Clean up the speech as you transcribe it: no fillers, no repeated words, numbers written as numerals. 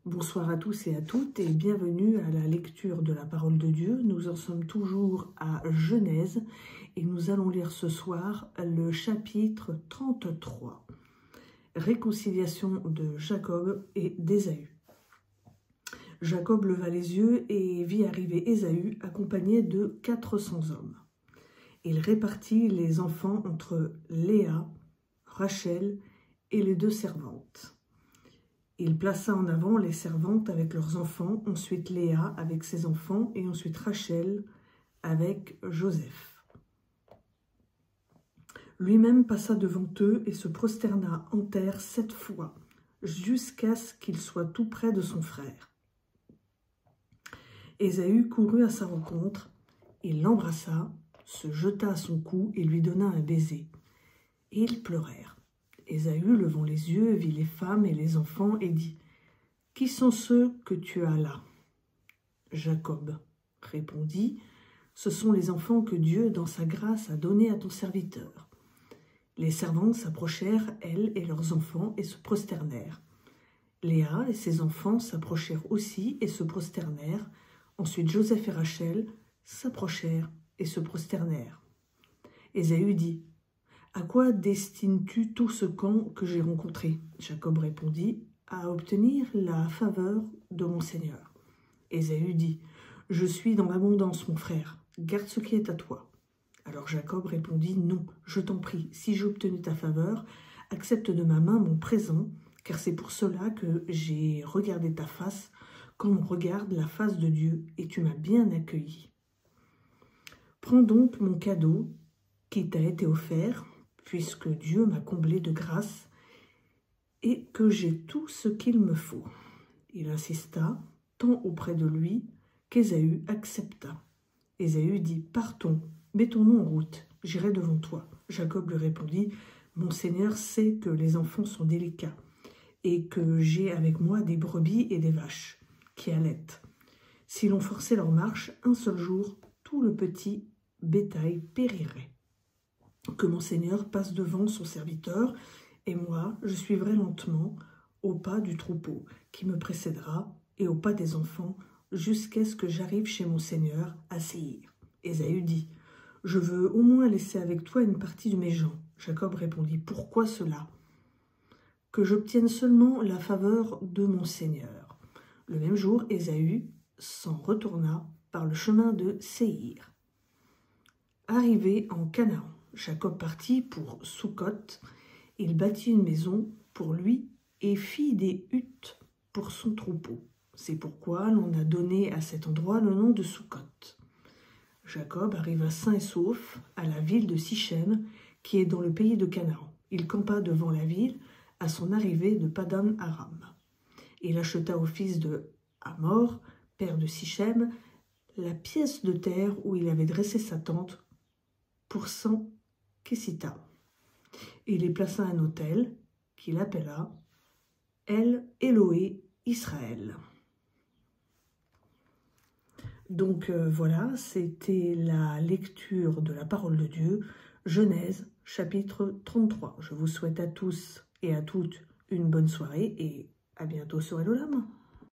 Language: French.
Bonsoir à tous et à toutes et bienvenue à la lecture de la parole de Dieu. Nous en sommes toujours à Genèse et nous allons lire ce soir le chapitre 33. Réconciliation de Jacob et d'Ésaü. Jacob leva les yeux et vit arriver Ésaü accompagné de 400 hommes. Il répartit les enfants entre Léa, Rachel et les 2 servantes. Il plaça en avant les servantes avec leurs enfants, ensuite Léa avec ses enfants et ensuite Rachel avec Joseph. Lui-même passa devant eux et se prosterna en terre 7 fois, jusqu'à ce qu'il soit tout près de son frère. Ésaü courut à sa rencontre, il l'embrassa, se jeta à son cou et lui donna un baiser. Et ils pleurèrent. Ésaü, levant les yeux, vit les femmes et les enfants et dit : « Qui sont ceux que tu as là ?» Jacob répondit : « Ce sont les enfants que Dieu, dans sa grâce, a donnés à ton serviteur. » Les servantes s'approchèrent, elles et leurs enfants, et se prosternèrent. Léa et ses enfants s'approchèrent aussi et se prosternèrent. Ensuite Joseph et Rachel s'approchèrent et se prosternèrent. Ésaü dit : « À quoi destines-tu tout ce camp que j'ai rencontré ?» Jacob répondit : « À obtenir la faveur de mon Seigneur. » Ésaü dit : « Je suis dans l'abondance, mon frère, garde ce qui est à toi. » Alors Jacob répondit : « Non, je t'en prie, si j'ai obtenu ta faveur, accepte de ma main mon présent, car c'est pour cela que j'ai regardé ta face, comme on regarde la face de Dieu, et tu m'as bien accueilli. Prends donc mon cadeau qui t'a été offert, puisque Dieu m'a comblé de grâce et que j'ai tout ce qu'il me faut. » Il insista tant auprès de lui qu'Ésaü accepta. Ésaü dit : « Partons, mettons-nous en route, j'irai devant toi. » Jacob lui répondit : « Mon Seigneur sait que les enfants sont délicats et que j'ai avec moi des brebis et des vaches qui allaitent. Si l'on forçait leur marche, un seul jour, tout le petit bétail périrait. Que mon Seigneur passe devant son serviteur, et moi, je suivrai lentement au pas du troupeau qui me précédera et au pas des enfants, jusqu'à ce que j'arrive chez mon Seigneur à Séhir. » Ésaü dit : « Je veux au moins laisser avec toi une partie de mes gens. » Jacob répondit : « Pourquoi cela ? Que j'obtienne seulement la faveur de mon Seigneur. » Le même jour, Ésaü s'en retourna par le chemin de Séhir. Arrivé en Canaan, Jacob partit pour Sukkot. Il bâtit une maison pour lui et fit des huttes pour son troupeau. C'est pourquoi l'on a donné à cet endroit le nom de Sukkot. Jacob arriva sain et sauf à la ville de Sichem, qui est dans le pays de Canaan. Il campa devant la ville à son arrivée de Padan Aram. Il acheta au fils de Hamor, père de Sichem, la pièce de terre où il avait dressé sa tente pour 100 kessita. Il y plaça un autel qu'il appela El Eloé Israël. Donc voilà, c'était la lecture de la parole de Dieu, Genèse chapitre 33. Je vous souhaite à tous et à toutes une bonne soirée et à bientôt sur Elolam.